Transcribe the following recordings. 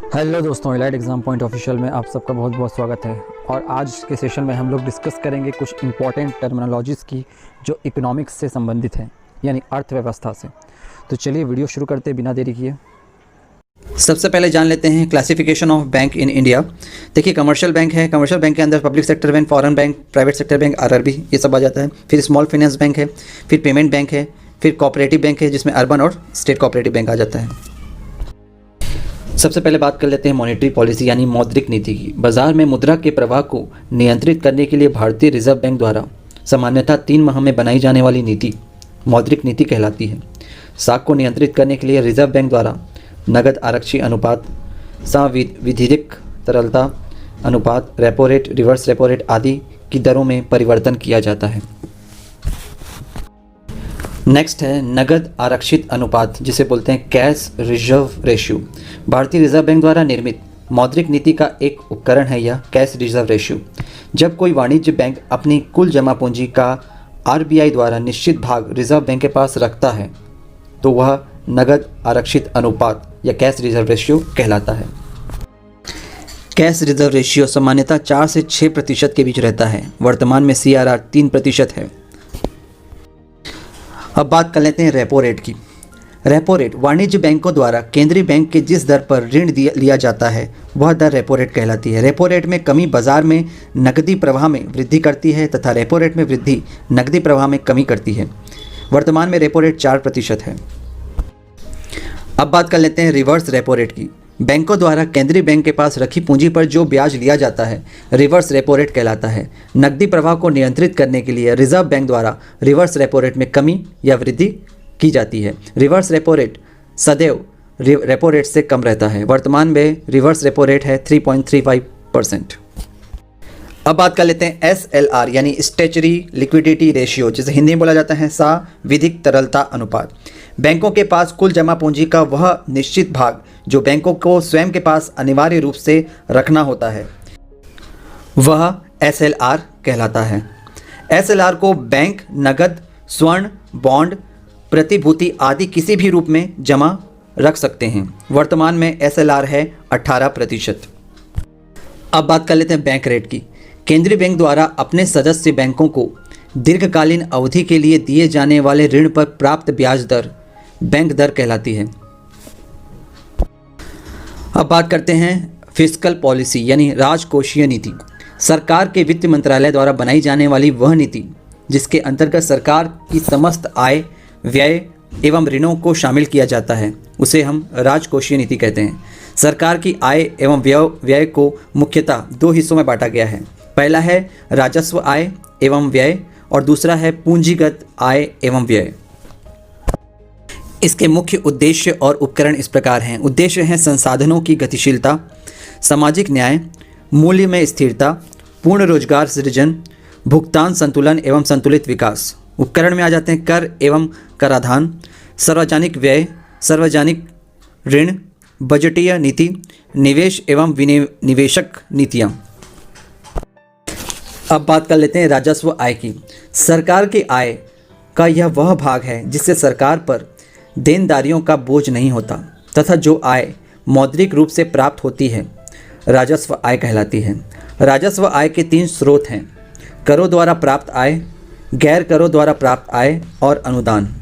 Hello दोस्तों, elite exam point official में आप सबका बहुत बहुत स्वागत है। और आज के सेशन में हम लोग डिस्कस करेंगे कुछ इंपॉर्टेंट टर्मिनोलॉजीज़ की जो इकोनॉमिक्स से संबंधित है, यानी अर्थव्यवस्था से। तो चलिए वीडियो शुरू करते हैं बिना देरी किए। सबसे पहले जान लेते हैं classification of bank in India. देखिए, कमर्शियल बैंक है। कमर्शियल बैंक के अंदर public sector bank, foreign bank, private sector bank, RRB, ये सब आ जाता है। फिर स्मॉल फाइनेंस बैंक है, फिर पेमेंट बैंक है, फिर कोऑपरेटिव बैंक है जिसमें अर्बन और स्टेट कोऑपरेटिव बैंक आ जाता है। सबसे पहले बात कर लेते हैं मॉनेटरी पॉलिसी यानी मौद्रिक नीति की। बाजार में मुद्रा के प्रवाह को नियंत्रित करने के लिए भारतीय रिजर्व बैंक द्वारा सामान्यतः 3 माह में बनाई जाने वाली नीति मौद्रिक नीति कहलाती है। साख को नियंत्रित करने के लिए रिजर्व बैंक द्वारा नगद आरक्षी अनुपात, सांविधिक तरलता अनुपात, repo rate, reverse repo rate आदि की दरों में परिवर्तन किया जाता है। नेक्स्ट है नगद आरक्षित अनुपात, जिसे बोलते हैं कैश रिजर्व रेशियो। भारतीय रिजर्व बैंक द्वारा निर्मित मौद्रिक नीति का एक उपकरण है यह कैश रिजर्व रेशियो। जब कोई वाणिज्य बैंक अपनी कुल जमा पूंजी का आरबीआई द्वारा निश्चित भाग रिजर्व बैंक के पास रखता है तो वह नगद आरक्षित अनुपात या कैश रिजर्व रेशियो कहलाता है। कैश रिजर्व रेशियो सामान्यतः 4 से 6% के बीच रहता है। वर्तमान में CRR 3% है। अब बात कर लेते हैं रेपो रेट की। रेपो रेट वाणिज्य बैंकों द्वारा केंद्रीय बैंक के जिस दर पर ऋण लिया जाता है वह दर रेपो रेट कहलाती है। रेपो रेट में कमी बाजार में नकदी प्रवाह में वृद्धि करती है तथा रेपो रेट में वृद्धि नकदी प्रवाह में कमी करती है। वर्तमान में रेपो रेट 4% है। अब बात कर लेते हैं रिवर्स रेपो रेट की। बैंकों द्वारा केंद्रीय बैंक के पास रखी पूंजी पर जो ब्याज लिया जाता है रिवर्स रेपो रेट कहलाता है। नकदी प्रवाह को नियंत्रित करने के लिए रिजर्व बैंक द्वारा रिवर्स रेपो रेट में कमी या वृद्धि की जाती है। रिवर्स रेपो रेट सदैव रेपो रेट से कम रहता है। वर्तमान में रिवर्स रेपो रेट है 3.35%। अब बात कर लेते हैं SLR यानी स्टैच्यूटरी लिक्विडिटी रेशियो, जिसे हिंदी में बोला जाता है सांविधिक तरलता अनुपात। बैंकों के पास कुल जमा पूंजी का वह निश्चित भाग जो बैंकों को स्वयं के पास अनिवार्य रूप से रखना होता है वह SLR कहलाता है। SLR को बैंक नगद, स्वर्ण, बॉन्ड, प्रतिभूति आदि किसी भी रूप में जमा रख सकते हैं। वर्तमान में SLR है 18%। अब बात कर लेते हैं बैंक रेट की। केंद्रीय बैंक द्वारा अपने सदस्य बैंकों को दीर्घकालीन अवधि के लिए दिए जाने वाले ऋण पर प्राप्त ब्याज दर बैंक दर कहलाती है। अब बात करते हैं फिस्कल पॉलिसी यानी राजकोषीय नीति। सरकार के वित्त मंत्रालय द्वारा बनाई जाने वाली वह नीति जिसके अंतर्गत सरकार की समस्त आय, व्यय एवं ऋणों को शामिल किया जाता है उसे हम राजकोषीय नीति कहते हैं। सरकार की आय एवं व्यय को मुख्यतः 2 हिस्सों में बांटा गया है। पहला है राजस्व आय एवं व्यय और दूसरा है पूंजीगत आय एवं व्यय। इसके मुख्य उद्देश्य और उपकरण इस प्रकार हैं। उद्देश्य हैं संसाधनों की गतिशीलता, सामाजिक न्याय, मूल्य में स्थिरता, पूर्ण रोजगार सृजन, भुगतान संतुलन एवं संतुलित विकास। उपकरण में आ जाते हैं कर एवं कराधान, सार्वजनिक व्यय, सार्वजनिक ऋण, बजटीय नीति, निवेश एवं निवेशक नीतियाँ। अब बात कर लेते हैं राजस्व आय की। सरकार की आय का यह वह भाग है जिससे सरकार पर देनदारियों का बोझ नहीं होता तथा जो आय मौद्रिक रूप से प्राप्त होती है राजस्व आय कहलाती है। राजस्व आय के 3 स्रोत हैं: करों द्वारा प्राप्त आय, गैर करों द्वारा प्राप्त आय और अनुदान।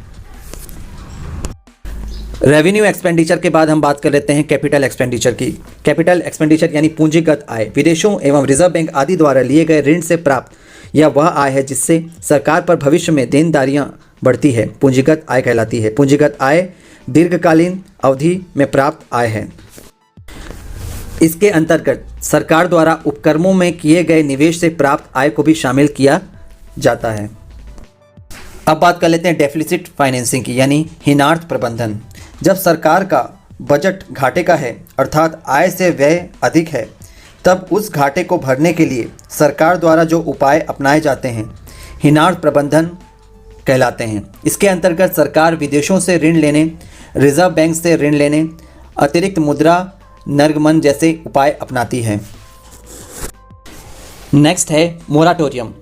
रेवेन्यू एक्सपेंडिचर के बाद हम बात कर लेते हैं कैपिटल एक्सपेंडिचर की। कैपिटल एक्सपेंडिचर यानी पूंजीगत आय विदेशों एवं रिजर्व बैंक आदि द्वारा लिए गए ऋण से प्राप्त यह वह आय है जिससे सरकार पर भविष्य में देनदारियां बढ़ती है, पूंजीगत आय कहलाती है। पूंजीगत आय दीर्घकालीन अवधि में प्राप्त आय है। इसके अंतर्गत सरकार द्वारा उपक्रमों में किए गए निवेश से प्राप्त आय को भी शामिल किया जाता है। अब बात कर लेते हैं डेफिसिट फाइनेंसिंग की यानी हीनार्थ प्रबंधन। जब सरकार का बजट घाटे का है अर्थात आय से व्यय अधिक है तब उस घाटे को भरने के लिए सरकार द्वारा जो उपाय अपनाए जाते हैं हीनार्थ प्रबंधन कहलाते हैं। इसके अंतर्गत सरकार विदेशों से ऋण लेने, रिजर्व बैंक से ऋण लेने, अतिरिक्त मुद्रा निर्गमन जैसे उपाय अपनाती है। नेक्स्ट है मोराटोरियम।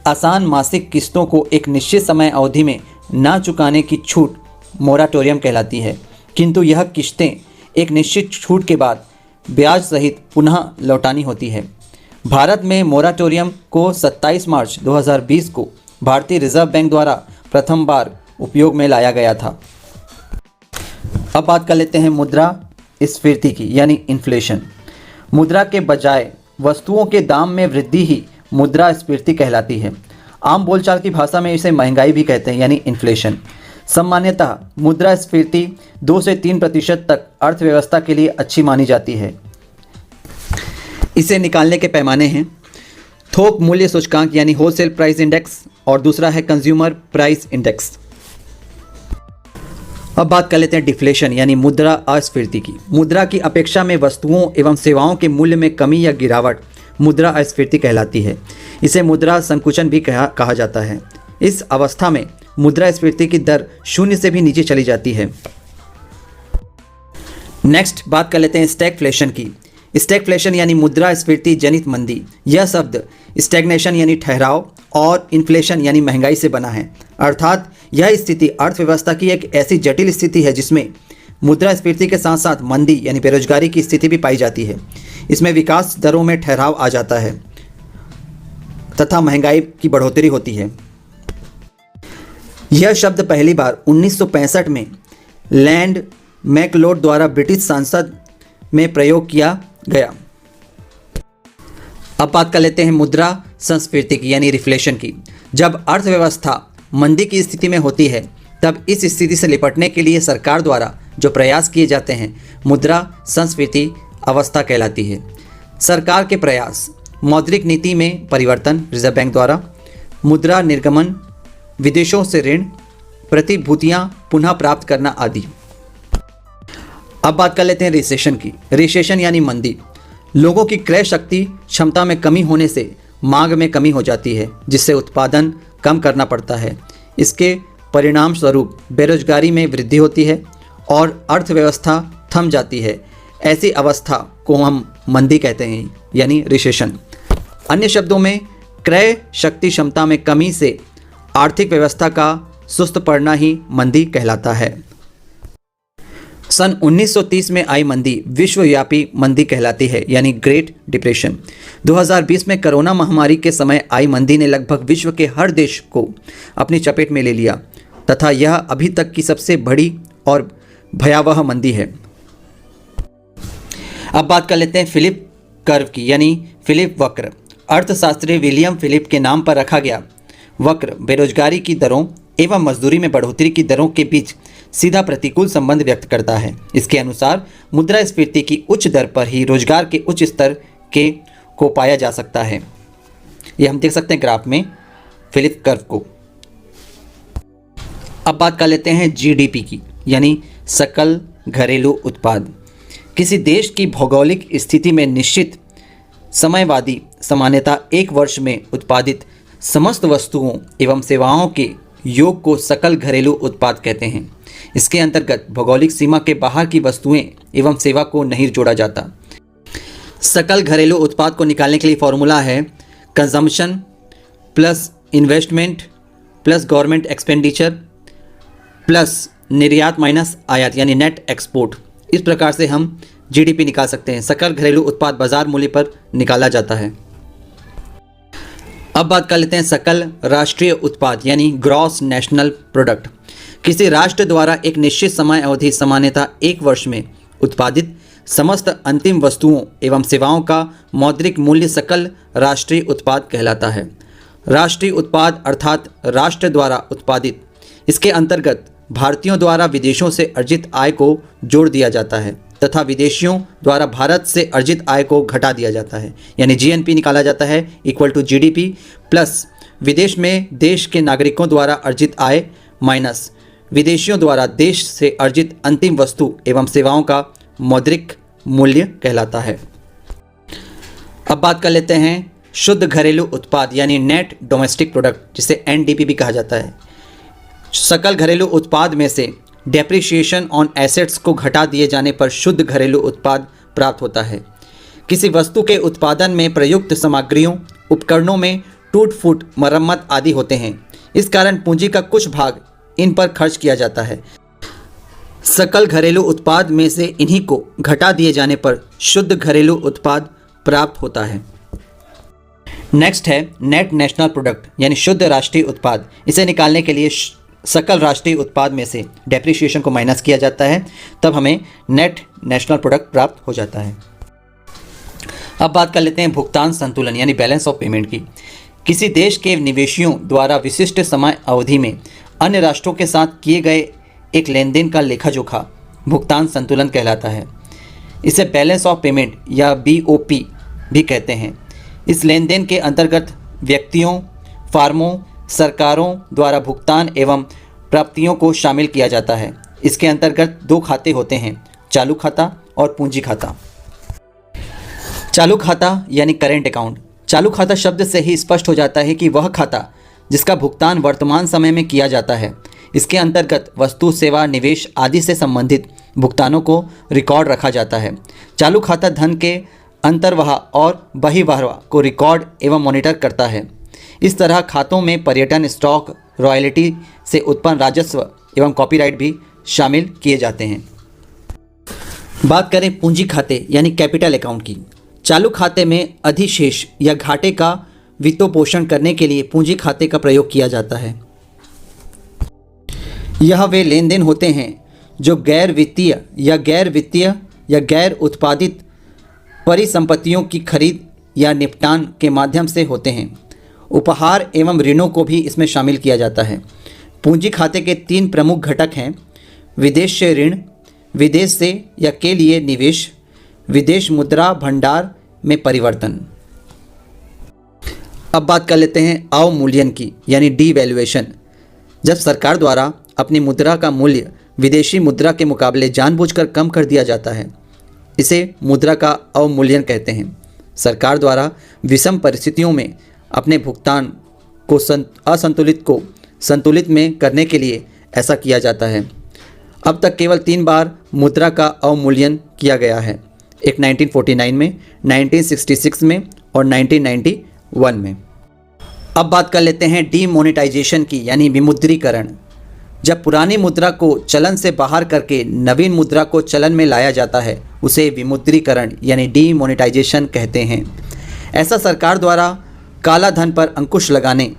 आसान मासिक किस्तों को एक निश्चित समय अवधि में ना चुकाने की छूट मोराटोरियम कहलाती है, किंतु यह किस्तें एक निश्चित छूट के बाद ब्याज सहित पुनः लौटानी होती है। भारत में मोराटोरियम को 27 मार्च 2020 को भारतीय रिजर्व बैंक द्वारा प्रथम बार उपयोग में लाया गया था। अब बात कर लेते हैं मुद्रास्फीति की, यानी इन्फ्लेशन। मुद्रा के बजाय वस्तुओं के दाम में वृद्धि ही मुद्रास्फीति कहलाती है। आम बोलचाल की भाषा में इसे महंगाई भी कहते हैं, यानी इन्फ्लेशन। सामान्यतः मुद्रास्फीति 2 से 3% तक अर्थव्यवस्था के लिए अच्छी मानी जाती है। इसे निकालने के पैमाने हैं थोक मूल्य सूचकांक, यानी होलसेल प्राइस इंडेक्स, और दूसरा है कंज्यूमर प्राइस इंडेक्स। अब बात कर लेते हैं डिफ्लेशन, यानी मुद्रा अस्फीति की। मुद्रा की अपेक्षा में वस्तुओं एवं सेवाओं के मूल्य में कमी या गिरावट मुद्रा अस्फीति कहलाती है। इसे मुद्रा संकुचन भी कहा जाता है। इस अवस्था में मुद्रास्फीति की दर 0 से भी नीचे चली जाती है। नेक्स्ट बात कर लेते हैं स्टैगफ्लेशन की। स्टैगफ्लेशन यानी मुद्रास्फीति जनित मंदी। यह शब्द स्टैग्नेशन यानी ठहराव और इन्फ्लेशन यानी महंगाई से बना है। अर्थात यह स्थिति अर्थव्यवस्था की एक ऐसी जटिल स्थिति है जिसमें मुद्रास्फीति के साथ साथ मंदी यानी बेरोजगारी की स्थिति भी पाई जाती है। इसमें विकास दरों में ठहराव आ जाता है तथा महंगाई की बढ़ोतरी होती है। यह शब्द पहली बार 1965 में लैंड मैकलोड द्वारा ब्रिटिश संसद में प्रयोग किया गया। अब बात कर लेते हैं मुद्रा संस्फीति की, यानी रिफ्लेशन की। जब अर्थव्यवस्था मंदी की स्थिति में होती है तब इस स्थिति से निपटने के लिए सरकार द्वारा जो प्रयास किए जाते हैं मुद्रा संस्फीति अवस्था कहलाती है। सरकार के प्रयास मौद्रिक नीति में परिवर्तन रिजर्व बैंक द्वारा, मुद्रा निर्गमन, विदेशों से ऋण, प्रतिभूतियां पुनः प्राप्त करना आदि। अब बात कर लेते हैं रिसेशन की। रिसेशन यानी मंदी। लोगों की क्रय शक्ति क्षमता में कमी होने से मांग में कमी हो जाती है, जिससे उत्पादन कम करना पड़ता है। इसके परिणाम स्वरूप बेरोजगारी में वृद्धि होती है और अर्थव्यवस्था थम जाती है। ऐसी अवस्था को हम मंदी कहते हैं, यानी रिसेशन। अन्य शब्दों में क्रय शक्ति क्षमता में कमी से आर्थिक व्यवस्था का सुस्त पड़ना ही मंदी कहलाता है। सन 1930 में आई मंदी विश्वव्यापी मंदी कहलाती है, यानी ग्रेट डिप्रेशन। 2020 में कोरोना महामारी के समय आई मंदी ने लगभग विश्व के हर देश को अपनी चपेट में ले लिया तथा यह अभी तक की सबसे बड़ी और भयावह मंदी है। अब बात कर लेते हैं फिलिप कर्व की, यानी फिलिप वक्र। अर्थशास्त्री विलियम फिलिप के नाम पर रखा गया वक्र बेरोजगारी की दरों एवं मजदूरी में बढ़ोतरी की दरों के बीच सीधा प्रतिकूल संबंध व्यक्त करता है। इसके अनुसार मुद्रास्फीति की उच्च दर पर ही रोजगार के उच्च स्तर को पाया जा सकता है। यह हम देख सकते हैं ग्राफ में फिलिप कर्व को। अब बात कर लेते हैं जीडीपी की, यानी सकल घरेलू उत्पाद। किसी देश की भौगोलिक स्थिति में निश्चित समयवादी सामान्यतः एक वर्ष में उत्पादित समस्त वस्तुओं एवं सेवाओं के योग को सकल घरेलू उत्पाद कहते हैं। इसके अंतर्गत भौगोलिक सीमा के बाहर की वस्तुएं एवं सेवा को नहीं जोड़ा जाता। सकल घरेलू उत्पाद को निकालने के लिए फॉर्मूला है consumption plus investment plus government expenditure plus निर्यात माइनस आयात, यानी नेट एक्सपोर्ट। इस प्रकार से हम जीडीपी निकाल सकते हैं। सकल घरेलू उत्पाद बाजार मूल्य पर निकाला जाता है। अब बात कर लेते हैं सकल राष्ट्रीय उत्पाद, यानी ग्रॉस नेशनल प्रोडक्ट। किसी राष्ट्र द्वारा एक निश्चित समय अवधि सामान्यतः एक वर्ष में उत्पादित समस्त अंतिम वस्तुओं एवं सेवाओं का मौद्रिक मूल्य सकल राष्ट्रीय उत्पाद कहलाता है। राष्ट्रीय उत्पाद अर्थात राष्ट्र द्वारा उत्पादित। इसके अंतर्गत भारतीयों द्वारा विदेशों से अर्जित आय को जोड़ दिया जाता है तथा विदेशियों द्वारा भारत से अर्जित आय को घटा दिया जाता है, यानी जीएनपी निकाला जाता है इक्वल टू जीडीपी प्लस विदेश में देश के नागरिकों द्वारा अर्जित आय माइनस विदेशियों द्वारा देश से अर्जित अंतिम वस्तु एवं सेवाओं का मौद्रिक मूल्य कहलाता है। अब बात कर लेते हैं शुद्ध घरेलू उत्पाद, यानी नेट डोमेस्टिक प्रोडक्ट, जिसे एनडीपी भी कहा जाता है। सकल घरेलू उत्पाद में से डेप्रिसिएशन ऑन एसेट्स को घटा दिए जाने पर शुद्ध घरेलू उत्पाद प्राप्त होता है। किसी वस्तु के उत्पादन में प्रयुक्त सामग्रियों उपकरणों में टूट फूट मरम्मत आदि होते हैं। इस कारण पूंजी का कुछ भाग इन पर खर्च किया जाता है। सकल घरेलू उत्पाद में से इन्हीं को घटा दिए जाने पर शुद्ध घरेलू उत्पाद प्राप्त होता है। नेक्स्ट है नेट नेशनल प्रोडक्ट यानी शुद्ध राष्ट्रीय उत्पाद। इसे निकालने के लिए सकल राष्ट्रीय उत्पाद में से डेप्रिसिएशन को माइनस किया जाता है, तब हमें नेट नेशनल प्रोडक्ट प्राप्त हो जाता है। अब बात कर लेते हैं भुगतान संतुलन यानी बैलेंस ऑफ पेमेंट की। किसी देश के निवेशियों द्वारा विशिष्ट समय अवधि में अन्य राष्ट्रों के साथ किए गए एक लेन देन का लेखा जोखा भुगतान संतुलन कहलाता है। इसे बैलेंस ऑफ पेमेंट या BOP भी कहते हैं। इस लेन देन के अंतर्गत व्यक्तियों, फर्मों, सरकारों द्वारा भुगतान एवं प्राप्तियों को शामिल किया जाता है। इसके अंतर्गत दो खाते होते हैं, चालू खाता और पूंजी खाता। चालू खाता यानी करेंट अकाउंट। चालू खाता शब्द से ही स्पष्ट हो जाता है कि वह खाता जिसका भुगतान वर्तमान समय में किया जाता है। इसके अंतर्गत वस्तु, सेवा, निवेश आदि से संबंधित भुगतानों को रिकॉर्ड रखा जाता है। चालू खाता धन के अंतर्वाह और बहिर्वाह को रिकॉर्ड एवं मॉनिटर करता है। इस तरह खातों में पर्यटन, स्टॉक, रॉयल्टी से उत्पन्न राजस्व एवं कॉपीराइट भी शामिल किए जाते हैं। बात करें पूंजी खाते यानी कैपिटल अकाउंट की। चालू खाते में अधिशेष या घाटे का वित्तपोषण करने के लिए पूंजी खाते का प्रयोग किया जाता है। यह वे लेन देन होते हैं जो गैर वित्तीय या गैर उत्पादित परिसंपत्तियों की खरीद या निपटान के माध्यम से होते हैं। उपहार एवं ऋणों को भी इसमें शामिल किया जाता है। पूंजी खाते के 3 प्रमुख घटक हैं: विदेश से ऋण, विदेश से या के लिए निवेश, विदेश मुद्रा भंडार में परिवर्तन। अब बात कर लेते हैं अवमूल्यन की यानी डीवैल्यूएशन। जब सरकार द्वारा अपनी मुद्रा का मूल्य विदेशी मुद्रा के मुकाबले जानबूझकर कम कर दिया जाता है, इसे मुद्रा का अवमूल्यन कहते हैं। सरकार द्वारा विषम परिस्थितियों में अपने भुगतान को असंतुलित को संतुलित में करने के लिए ऐसा किया जाता है। अब तक केवल 3 बार मुद्रा का अवमूल्यन किया गया है, एक 1949 में, 1966 में और 1991 में। अब बात कर लेते हैं डीमोनेटाइजेशन की यानी विमुद्रीकरण। जब पुरानी मुद्रा को चलन से बाहर करके नवीन मुद्रा को चलन में लाया जाता है, उसे विमुद्रीकरण यानी डीमोनेटाइजेशन कहते हैं। ऐसा सरकार द्वारा काला धन पर अंकुश लगाने,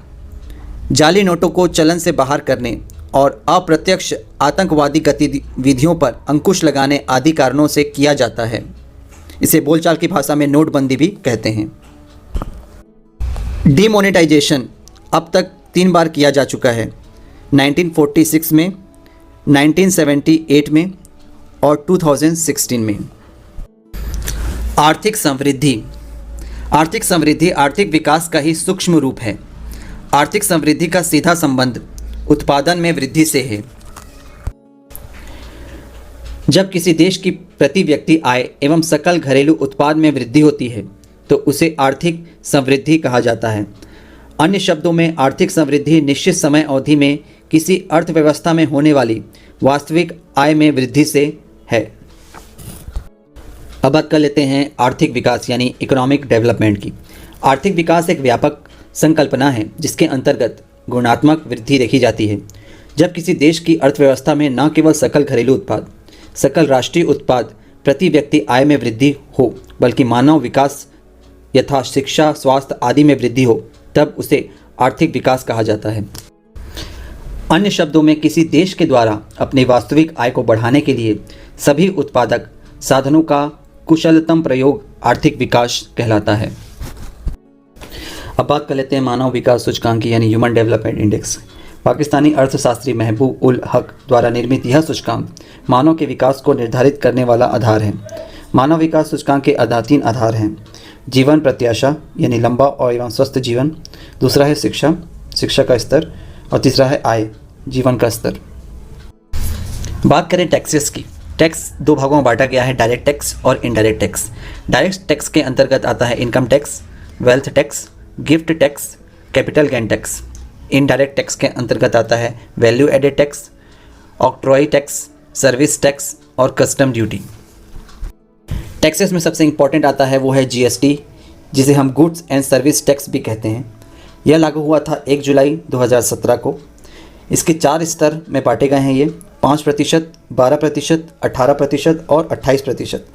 जाली नोटों को चलन से बाहर करने और अप्रत्यक्ष आतंकवादी गतिविधियों पर अंकुश लगाने आदि कारणों से किया जाता है। इसे बोलचाल की भाषा में नोटबंदी भी कहते हैं। डीमोनेटाइजेशन अब तक 3 बार किया जा चुका है, 1946 में, 1978 में और 2016 में। आर्थिक समृद्धि। आर्थिक समृद्धि आर्थिक विकास का ही सूक्ष्म रूप है। आर्थिक समृद्धि का सीधा संबंध उत्पादन में वृद्धि से है। जब किसी देश की प्रति व्यक्ति आय एवं सकल घरेलू उत्पाद में वृद्धि होती है तो उसे आर्थिक समृद्धि कहा जाता है। अन्य शब्दों में आर्थिक समृद्धि निश्चित समय अवधि में किसी अर्थव्यवस्था में होने वाली वास्तविक आय में वृद्धि से है। अब बात कर लेते हैं आर्थिक विकास यानी इकोनॉमिक डेवलपमेंट की। आर्थिक विकास एक व्यापक संकल्पना है जिसके अंतर्गत गुणात्मक वृद्धि देखी जाती है। जब किसी देश की अर्थव्यवस्था में न केवल सकल घरेलू उत्पाद, सकल राष्ट्रीय उत्पाद प्रति व्यक्ति आय में वृद्धि हो, बल्कि मानव विकास यथा शिक्षा, स्वास्थ्य आदि में वृद्धि हो, तब उसे आर्थिक विकास कहा जाता है। अन्य शब्दों में किसी देश के द्वारा अपनी वास्तविक आय को बढ़ाने के लिए सभी उत्पादक साधनों का कुशलतम प्रयोग आर्थिक विकास कहलाता है। अब बात कर लेते हैं मानव विकास सूचकांक यानी ह्यूमन डेवलपमेंट इंडेक्स। पाकिस्तानी अर्थशास्त्री महबूब उल हक द्वारा निर्मित यह सूचकांक मानव के विकास को निर्धारित करने वाला आधार है। मानव विकास सूचकांक के 3 आधार हैं। जीवन प्रत्याशा यानी लंबा और एवं स्वस्थ जीवन, दूसरा है शिक्षा का स्तर और तीसरा है आय, जीवन का स्तर। बात करें टैक्सेस की। टैक्स 2 भागों में बांटा गया है, डायरेक्ट टैक्स और इनडायरेक्ट टैक्स। डायरेक्ट टैक्स के अंतर्गत आता है income tax, wealth tax, gift tax, capital gain tax. Indirect tax के अंतर्गत आता है value added tax, octroi tax, service tax और कस्टम ड्यूटी। टैक्सेस में सबसे इंपॉर्टेंट आता है वो है GST, जिसे हम गुड्स एंड सर्विस टैक्स भी कहते हैं। यह लागू हुआ था 1 जुलाई 2017 को। इसके 4 स्तर में बांटे गए हैं ये। 5%, 12%, 18% और 28%।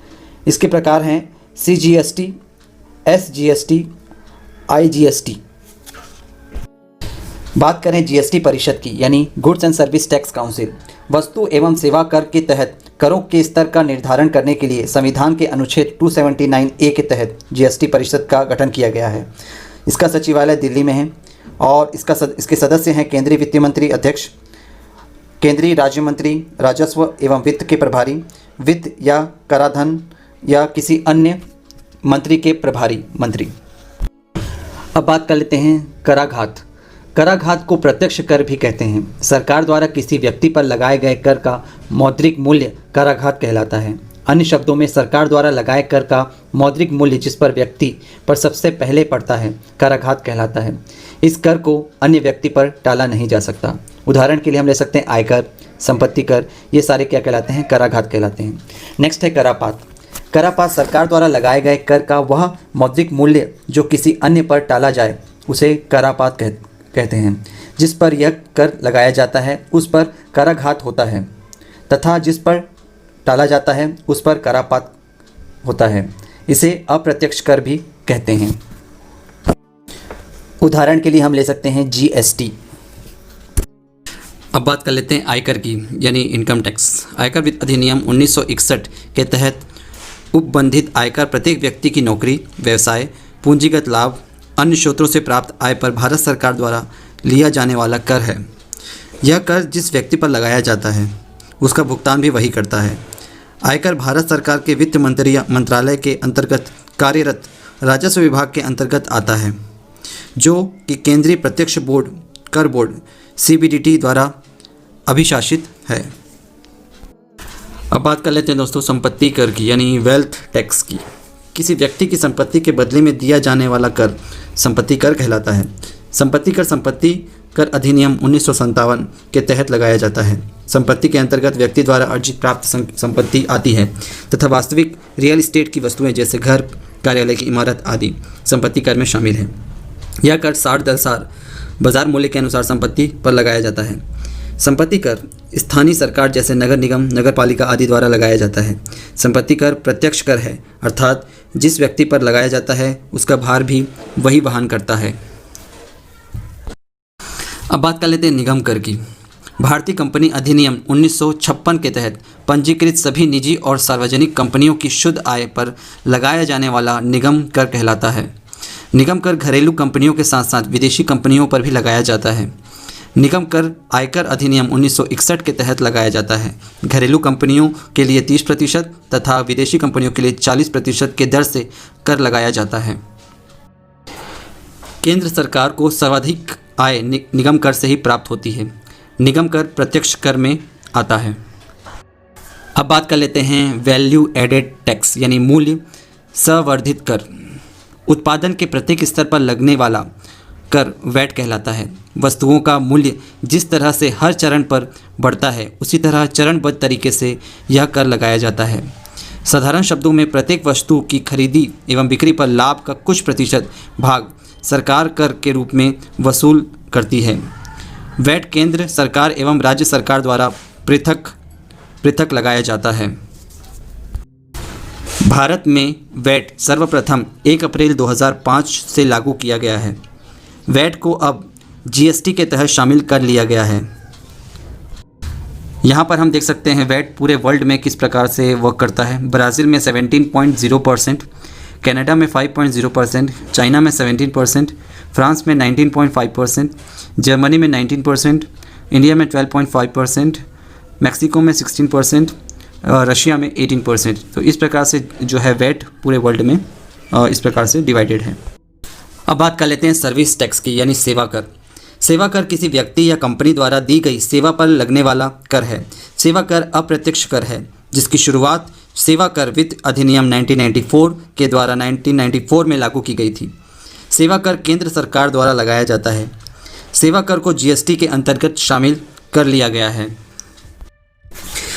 इसके प्रकार हैं CGST, SGST, IGST। बात करें जीएसटी परिषद की यानी goods and service tax council. वस्तु एवं सेवा कर के तहत करों के स्तर का निर्धारण करने के लिए संविधान के अनुच्छेद 279A के तहत जीएसटी परिषद का गठन किया गया है। इसका सचिवालय दिल्ली में है और इसके सदस्य हैं केंद्रीय वित्त मंत्री अध्यक्ष, केंद्रीय राज्य मंत्री, राजस्व एवं वित्त के प्रभारी, वित्त या कराधान या किसी अन्य मंत्री के प्रभारी मंत्री। अब बात कर लेते हैं कराघात। कराघात को प्रत्यक्ष कर भी कहते हैं। सरकार द्वारा किसी व्यक्ति पर लगाए गए कर का मौद्रिक मूल्य कराघात कहलाता है। अन्य शब्दों में सरकार द्वारा लगाए कर का मौद्रिक मूल्य जिस पर व्यक्ति पर सबसे पहले पड़ता है कराघात कहलाता है। इस कर को अन्य व्यक्ति पर टाला नहीं जा सकता। उदाहरण के लिए हम ले सकते हैं आयकर, संपत्ति कर, ये सारे क्या कहलाते हैं? कराघात कहलाते हैं। नेक्स्ट है करापात। करापात सरकार द्वारा लगाए गए कर का वह मौद्रिक मूल्य जो किसी अन्य पर टाला जाए उसे करापात कहते हैं। जिस पर यह कर लगाया जाता है उस पर कराघात होता है तथा जिस पर टाला जाता है उस पर करापात होता है। इसे अप्रत्यक्ष कर भी कहते हैं। उदाहरण के लिए हम ले सकते हैं GST। अब बात कर लेते हैं आयकर की यानी इनकम टैक्स। आयकर अधिनियम 1961 के तहत उपबंधित आयकर प्रत्येक व्यक्ति की नौकरी, व्यवसाय, पूंजीगत लाभ, अन्य स्रोतों से प्राप्त आय पर भारत सरकार द्वारा लिया जाने वाला कर है। यह कर जिस व्यक्ति पर लगाया जाता है उसका भुगतान भी वही करता है। आयकर भारत सरकार के वित्त मंत्रालय के अंतर्गत कार्यरत राजस्व विभाग के अंतर्गत आता है, जो कि केंद्रीय प्रत्यक्ष बोर्ड कर बोर्ड CBDT द्वारा अभिशासित है। अब बात कर लेते हैं दोस्तों संपत्ति कर की यानी वेल्थ टैक्स की। किसी व्यक्ति की संपत्ति के बदले में दिया जाने वाला कर संपत्ति कर कहलाता है। संपत्ति कर अधिनियम 1957 के तहत लगाया जाता है। संपत्ति के अंतर्गत व्यक्ति द्वारा अर्जित प्राप्त संपत्ति आती है तथा वास्तविक रियल एस्टेट की वस्तुएं जैसे घर, कार्यालय की इमारत आदि संपत्ति कर में शामिल है। यह कर 60 बाजार मूल्य के अनुसार संपत्ति पर लगाया जाता है। संपत्ति कर स्थानीय सरकार जैसे नगर निगम, नगर पालिका आदि द्वारा लगाया जाता है। संपत्ति कर प्रत्यक्ष कर है, अर्थात जिस व्यक्ति पर लगाया जाता है उसका भार भी वही वहन करता है। अब बात कर लेते हैं निगम कर की। भारतीय कंपनी अधिनियम 1956 के तहत पंजीकृत सभी निजी और सार्वजनिक कंपनियों की शुद्ध आय पर लगाया जाने वाला निगम कर कहलाता है। निगम कर घरेलू कंपनियों के साथ साथ विदेशी कंपनियों पर भी लगाया जाता है। निगम कर आयकर अधिनियम 1961 के तहत लगाया जाता है। घरेलू कंपनियों के लिए 30% तथा विदेशी कंपनियों के लिए 40% के दर से कर लगाया जाता है। केंद्र सरकार को सर्वाधिक आय निगम कर से ही प्राप्त होती है। निगम कर प्रत्यक्ष कर में आता है। अब बात कर लेते हैं वैल्यू एडेड टैक्स यानी मूल्य संवर्धित कर। उत्पादन के प्रत्येक स्तर पर लगने वाला कर वैट कहलाता है। वस्तुओं का मूल्य जिस तरह से हर चरण पर बढ़ता है उसी तरह चरणबद्ध तरीके से यह कर लगाया जाता है। साधारण शब्दों में प्रत्येक वस्तु की खरीदी एवं बिक्री पर लाभ का कुछ प्रतिशत भाग सरकार कर के रूप में वसूल करती है। वैट केंद्र सरकार एवं राज्य सरकार द्वारा पृथक पृथक लगाया जाता है। भारत में वैट सर्वप्रथम 1 अप्रैल 2005 से लागू किया गया है। वैट को अब GST के तहत शामिल कर लिया गया है। यहाँ पर हम देख सकते हैं वैट पूरे वर्ल्ड में किस प्रकार से वर्क करता है। ब्राज़ील में 17.0%, कनाडा में 5.0%, चाइना में 17%, फ्रांस में 19.5%, जर्मनी में 19%, इंडिया में 12.5%, मैक्सिको में 16%, रशिया में 18%। तो इस प्रकार से जो है वैट पूरे वर्ल्ड में इस प्रकार से डिवाइडेड है। अब बात कर लेते हैं सर्विस टैक्स की यानी सेवा कर। सेवा कर किसी व्यक्ति या कंपनी द्वारा दी गई सेवा पर लगने वाला कर है। सेवा कर अप्रत्यक्ष कर है जिसकी शुरुआत सेवा कर वित्त अधिनियम 1994 के द्वारा 1994 में लागू की गई थी। सेवा कर केंद्र सरकार द्वारा लगाया जाता है। सेवा कर को GST के अंतर्गत शामिल कर लिया गया है।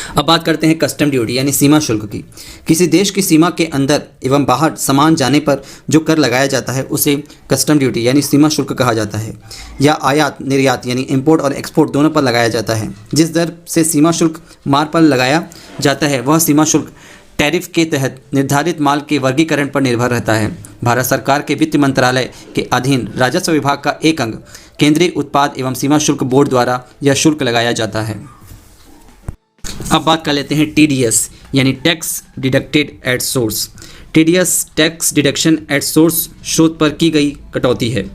अब बात करते हैं कस्टम ड्यूटी यानी सीमा शुल्क की। किसी देश की सीमा के अंदर एवं बाहर सामान जाने पर जो कर लगाया जाता है उसे कस्टम ड्यूटी यानी सीमा शुल्क कहा जाता है, या आयात निर्यात यानी इंपोर्ट और एक्सपोर्ट दोनों पर लगाया जाता है। जिस दर से सीमा शुल्क माल पर लगाया जाता है वह सीमा शुल्क टैरिफ के तहत निर्धारित माल के वर्गीकरण पर निर्भर रहता है। भारत सरकार के वित्त मंत्रालय के अधीन राजस्व विभाग का एक अंग केंद्रीय उत्पाद एवं सीमा शुल्क बोर्ड द्वारा यह शुल्क लगाया जाता है। अब बात कर लेते हैं TDS यानी tax deducted at source. TDS tax deduction at source स्रोत पर की गई कटौती है।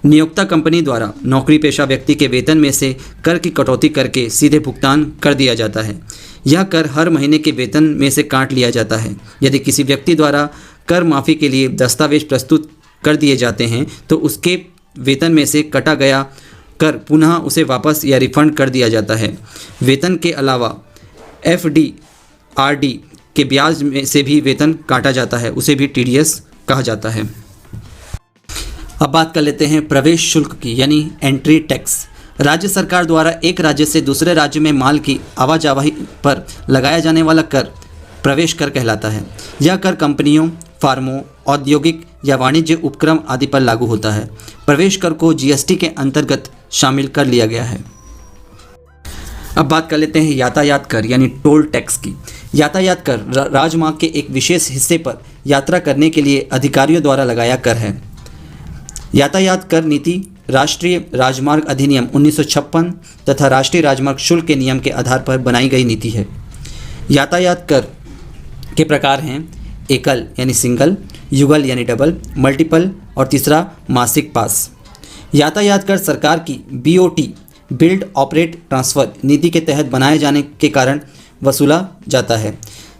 नियोक्ता कंपनी द्वारा नौकरी पेशा व्यक्ति के वेतन में से कर की कटौती करके सीधे भुगतान कर दिया जाता है। यह कर हर महीने के वेतन में से काट लिया जाता है। यदि किसी व्यक्ति द्वारा कर माफ़ी के लिए दस्तावेज प्रस्तुत कर दिए जाते हैं तो उसके वेतन में से कटा गया कर पुनः उसे वापस या रिफंड कर दिया जाता है। वेतन के अलावा FD RD के ब्याज में से भी वेतन काटा जाता है, उसे भी TDS कहा जाता है। अब बात कर लेते हैं प्रवेश शुल्क की यानी एंट्री टैक्स। राज्य सरकार द्वारा एक राज्य से दूसरे राज्य में माल की आवाजाही पर लगाया जाने वाला कर प्रवेश कर कहलाता है। यह कर कंपनियों, फार्मों, औद्योगिक या वाणिज्य उपक्रम आदि पर लागू होता है। प्रवेश कर को GST के अंतर्गत शामिल कर लिया गया है। अब बात कर लेते हैं यातायात कर यानी टोल टैक्स की। यातायात कर राजमार्ग के एक विशेष हिस्से पर यात्रा करने के लिए अधिकारियों द्वारा लगाया कर है। यातायात कर नीति राष्ट्रीय राजमार्ग अधिनियम 1956 तथा राष्ट्रीय राजमार्ग शुल्क के नियम के आधार पर बनाई गई नीति है। यातायात कर के प्रकार हैं एकल यानी सिंगल, युगल यानी डबल, मल्टीपल और तीसरा मासिक पास। यातायात कर सरकार की BOT बिल्ड ऑपरेट ट्रांसफ़र नीति के तहत बनाए जाने के कारण वसूला जाता है।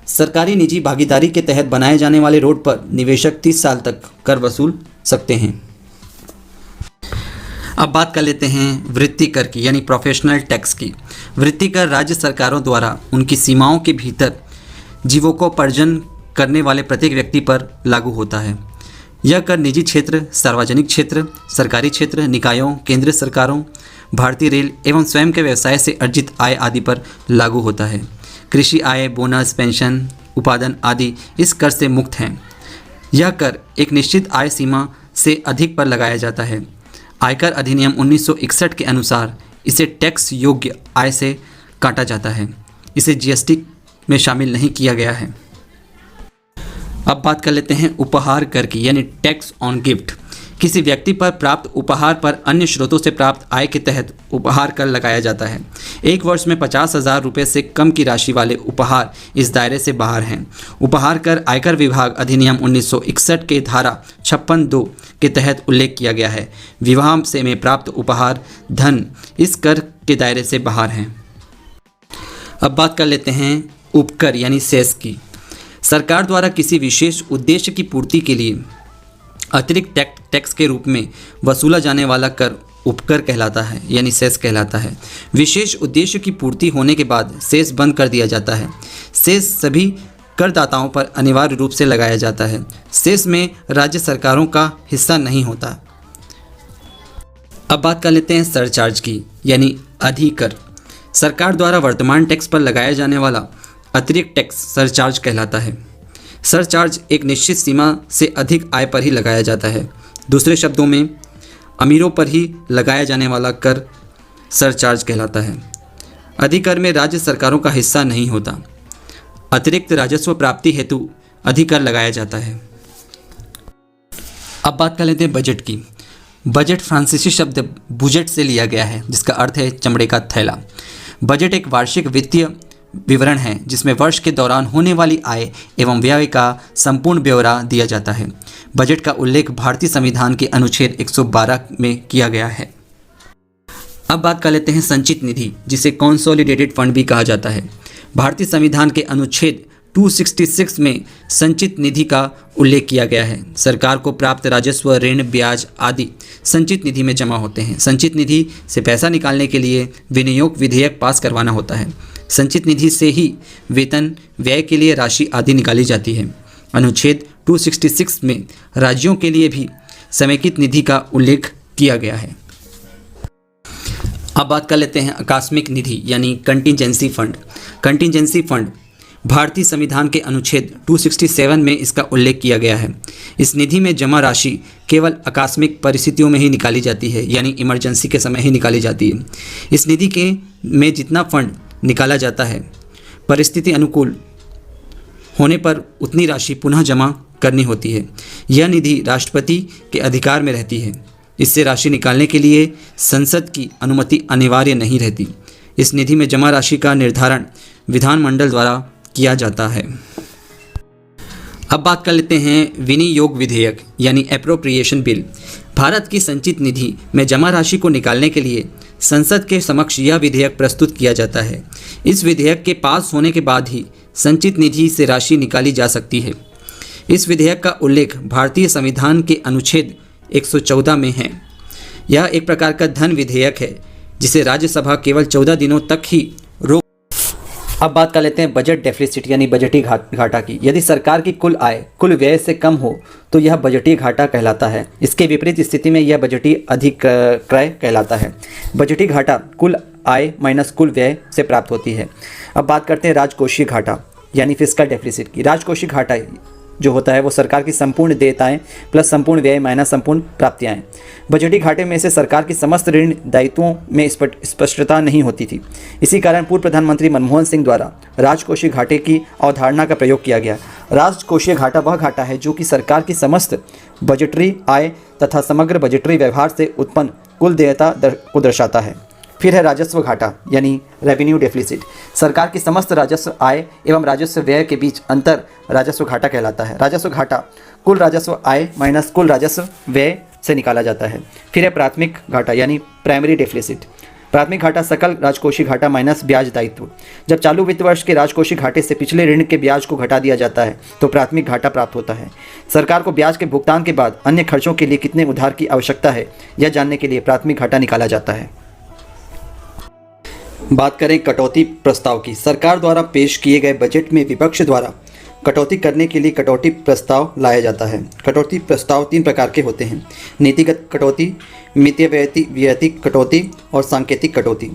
सरकारी निजी भागीदारी के तहत बनाए जाने वाले रोड पर निवेशक 30 साल तक कर वसूल सकते हैं। अब बात कर लेते हैं वृत्ति कर की यानी प्रोफेशनल टैक्स की। वृत्ति कर राज्य सरकारों द्वारा उनकी सीमाओं के भीतर जीविकोपार्जन करने वाले प्रत्येक व्यक्ति पर लागू होता है। यह कर निजी क्षेत्र, सार्वजनिक क्षेत्र, सरकारी क्षेत्र, निकायों, केंद्रीय सरकारों, भारतीय रेल एवं स्वयं के व्यवसाय से अर्जित आय आदि पर लागू होता है। कृषि आय, बोनस, पेंशन, उपादान आदि इस कर से मुक्त हैं। यह कर एक निश्चित आय सीमा से अधिक पर लगाया जाता है। आयकर अधिनियम 1961 के अनुसार इसे टैक्स योग्य आय से काटा जाता है। इसे GST में शामिल नहीं किया गया है। अब बात कर लेते हैं उपहार कर की यानी टैक्स ऑन गिफ्ट। किसी व्यक्ति पर प्राप्त उपहार पर अन्य स्रोतों से प्राप्त आय के तहत उपहार कर लगाया जाता है। एक वर्ष में 50,000 रुपये से कम की राशि वाले उपहार इस दायरे से बाहर हैं। उपहार कर आयकर विभाग अधिनियम 1961 के धारा 56(2) के तहत उल्लेख किया गया है। विवाह से में प्राप्त उपहार धन इस कर के दायरे से बाहर हैं। अब बात कर लेते हैं उपकर यानी सेस की। सरकार द्वारा किसी विशेष उद्देश्य की पूर्ति के लिए अतिरिक्त टैक्स के रूप में वसूला जाने वाला कर उपकर कहलाता है यानी सेस कहलाता है। विशेष उद्देश्य की पूर्ति होने के बाद सेस बंद कर दिया जाता है। सेस सभी करदाताओं पर अनिवार्य रूप से लगाया जाता है। सेस में राज्य सरकारों का हिस्सा नहीं होता। अब बात कर लेते हैं सरचार्ज की यानी अधिकर। सरकार द्वारा वर्तमान टैक्स पर लगाया जाने वाला अतिरिक्त टैक्स सरचार्ज कहलाता है। सरचार्ज एक निश्चित सीमा से अधिक आय पर ही लगाया जाता है। दूसरे शब्दों में अमीरों पर ही लगाया जाने वाला कर सरचार्ज कहलाता है। अधिकर में राज्य सरकारों का हिस्सा नहीं होता। अतिरिक्त राजस्व प्राप्ति हेतु अधिकर लगाया जाता है। अब बात कर लेते हैं बजट की। बजट फ्रांसीसी शब्द बुजेट से लिया गया है जिसका अर्थ है चमड़े का थैला। बजट एक वार्षिक वित्तीय विवरण है जिसमें वर्ष के दौरान होने वाली आय एवं व्यय का संपूर्ण ब्यौरा दिया जाता है। बजट का उल्लेख भारतीय संविधान के अनुच्छेद 112 में किया गया है। अब बात कर लेते हैं संचित निधि जिसे कंसोलिडेटेड फंड भी कहा जाता है। भारतीय संविधान के अनुच्छेद 266 में संचित निधि का उल्लेख किया गया है। सरकार को प्राप्त राजस्व, ऋण, ब्याज आदि संचित निधि में जमा होते हैं। संचित निधि से पैसा निकालने के लिए विनियोग विधेयक पास करवाना होता है। संचित निधि से ही वेतन, व्यय के लिए राशि आदि निकाली जाती है। अनुच्छेद 266 में राज्यों के लिए भी समेकित निधि का उल्लेख किया गया है। अब बात कर लेते हैं आकस्मिक निधि यानी कंटिजेंसी फंड। कंटिजेंसी फंड, भारतीय संविधान के अनुच्छेद 267 में इसका उल्लेख किया गया है। इस निधि में जमा राशि केवल आकस्मिक परिस्थितियों में ही निकाली जाती है, यानी इमरजेंसी के समय ही निकाली जाती है। इस निधि में जितना फंड निकाला जाता है, परिस्थिति अनुकूल होने पर उतनी राशि पुनः जमा करनी होती है। यह निधि राष्ट्रपति के अधिकार में रहती है। इससे राशि निकालने के लिए संसद की अनुमति अनिवार्य नहीं रहती। इस निधि में जमा राशि का निर्धारण विधानमंडल द्वारा किया जाता है। अब बात कर लेते हैं विनियोग विधेयक यानी एप्रोप्रिएशन बिल। भारत की संचित निधि में जमा राशि को निकालने के लिए संसद के समक्ष यह विधेयक प्रस्तुत किया जाता है। इस विधेयक के पास होने के बाद ही संचित निधि से राशि निकाली जा सकती है। इस विधेयक का उल्लेख भारतीय संविधान के अनुच्छेद 114 में है। यह एक प्रकार का धन विधेयक है जिसे राज्यसभा केवल 14 दिनों तक ही रोक। अब बात कर लेते हैं बजट डेफिसिट यानी बजटीय घाटा की। यदि सरकार की कुल आय कुल व्यय से कम हो तो यह बजटीय घाटा कहलाता है। इसके विपरीत स्थिति में यह बजटीय अधिक्रय कहलाता है। बजटीय घाटा कुल आय माइनस कुल व्यय से प्राप्त होती है। अब बात करते हैं राजकोषीय घाटा यानी फिस्कल डेफिसिट की। राजकोषीय घाटा जो होता है वो सरकार की संपूर्ण देयताएं प्लस संपूर्ण व्यय माइनस संपूर्ण प्राप्तियां। बजटीय घाटे में से सरकार की समस्त ऋण दायित्वों में स्पष्टता नहीं होती थी। इसी कारण पूर्व प्रधानमंत्री मनमोहन सिंह द्वारा राजकोषीय घाटे की अवधारणा का प्रयोग किया गया। राजकोषीय घाटा वह घाटा है जो कि सरकार की समस्त बजटरी आय तथा समग्र बजटरी व्यवहार से उत्पन्न कुल देयता को दर्शाता है। फिर है राजस्व घाटा यानी रेवेन्यू डेफिसिट। सरकार की समस्त राजस्व आय एवं राजस्व व्यय के बीच अंतर राजस्व घाटा कहलाता है। राजस्व घाटा कुल राजस्व आय माइनस कुल राजस्व व्यय से निकाला जाता है। फिर है प्राथमिक घाटा यानी प्राइमरी डेफिसिट। प्राथमिक घाटा सकल राजकोषीय घाटा माइनस ब्याज दायित्व। जब चालू वित्त वर्ष के राजकोषीय घाटे से पिछले ऋण के ब्याज को घटा दिया जाता है तो प्राथमिक घाटा प्राप्त होता है। सरकार को ब्याज के भुगतान के बाद अन्य खर्चों के लिए कितने उधार की आवश्यकता है यह जानने के लिए प्राथमिक घाटा निकाला जाता है। बात करें कटौती प्रस्ताव की। सरकार द्वारा पेश किए गए बजट में विपक्ष द्वारा कटौती करने के लिए कटौती प्रस्ताव लाया जाता है। कटौती प्रस्ताव 3 प्रकार के होते हैं: नीतिगत कटौती, मितीय व्ययिक कटौती और सांकेतिक कटौती।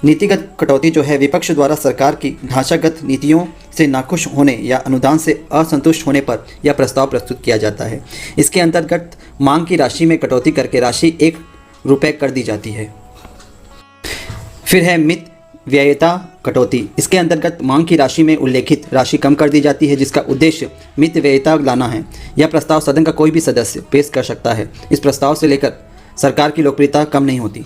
नीतिगत कटौती जो है विपक्ष द्वारा सरकार की ढांचागत नीतियों से नाखुश होने या अनुदान से असंतुष्ट होने पर यह प्रस्ताव प्रस्तुत किया जाता है। इसके अंतर्गत मांग की राशि में कटौती करके राशि 1 रुपये कर दी जाती है। फिर है मित व्ययिता कटौती। इसके अंतर्गत मांग की राशि में उल्लेखित राशि कम कर दी जाती है जिसका उद्देश्य मित व्ययिता लाना है। यह प्रस्ताव सदन का कोई भी सदस्य पेश कर सकता है। इस प्रस्ताव से लेकर सरकार की लोकप्रियता कम नहीं होती।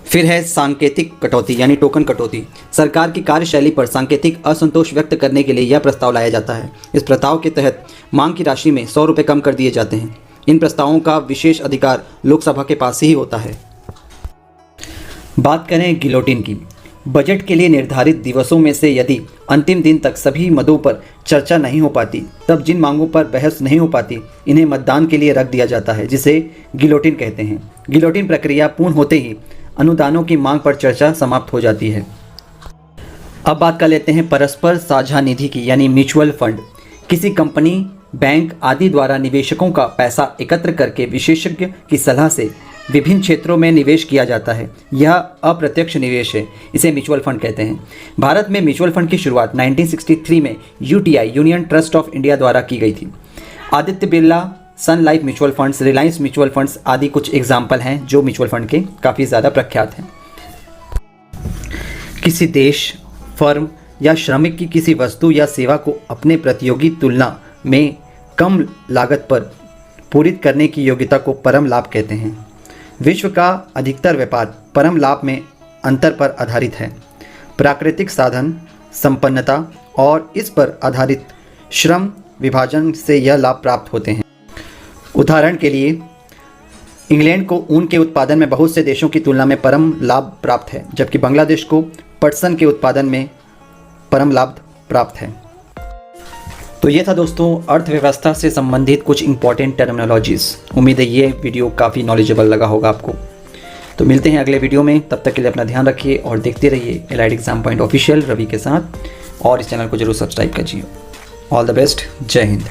फिर है सांकेतिक कटौती यानी टोकन कटौती। सरकार की कार्यशैली पर सांकेतिक असंतोष व्यक्त करने के लिए यह प्रस्ताव लाया जाता है। इस प्रस्ताव के तहत मांग की राशि में 100 रुपये कम कर दिए जाते हैं। इन प्रस्तावों का विशेष अधिकार लोकसभा के पास ही होता है। बात करें गिलोटिन की। बजट के लिए निर्धारित दिवसों में से यदि अंतिम दिन तक सभी मदों पर चर्चा नहीं हो पाती तब जिन मांगों पर बहस नहीं हो पाती इन्हें मतदान के लिए रख दिया जाता है जिसे गिलोटिन कहते हैं। गिलोटिन प्रक्रिया पूर्ण होते ही अनुदानों की मांग पर चर्चा समाप्त हो जाती है। अब बात कर लेते हैं परस्पर साझा निधि की यानी म्यूचुअल फंड। किसी कंपनी, बैंक आदि द्वारा निवेशकों का पैसा एकत्र करके विशेषज्ञ की सलाह से विभिन्न क्षेत्रों में निवेश किया जाता है। यह अप्रत्यक्ष निवेश है, इसे म्यूचुअल फंड कहते हैं। भारत में म्यूचुअल फंड की शुरुआत 1963 में UTI union trust of India द्वारा की गई थी। Aditya Birla, sun life mutual funds, Reliance mutual funds आदि कुछ एग्जाम्पल हैं जो म्यूचुअल फंड के काफ़ी ज़्यादा प्रख्यात हैं। किसी देश, फर्म या श्रमिक की किसी वस्तु या सेवा को अपने प्रतियोगी तुलना में कम लागत पर पूरित करने की योग्यता को परम लाभ कहते हैं। विश्व का अधिकतर व्यापार परम लाभ में अंतर पर आधारित है। प्राकृतिक साधन, संपन्नता और इस पर आधारित श्रम विभाजन से यह लाभ प्राप्त होते हैं। उदाहरण के लिए इंग्लैंड को ऊन के उत्पादन में बहुत से देशों की तुलना में परम लाभ प्राप्त है, जबकि बांग्लादेश को पटसन के उत्पादन में परम लाभ प्राप्त है। तो ये था दोस्तों अर्थव्यवस्था से संबंधित कुछ इंपॉर्टेंट टर्मिनोलॉजीज़। उम्मीद है ये वीडियो काफ़ी नॉलेजेबल लगा होगा आपको। तो मिलते हैं अगले वीडियो में, तब तक के लिए अपना ध्यान रखिए और देखते रहिए allied exam point official Ravi के साथ, और इस चैनल को जरूर सब्सक्राइब कीजिए। ऑल द बेस्ट, जय हिंद।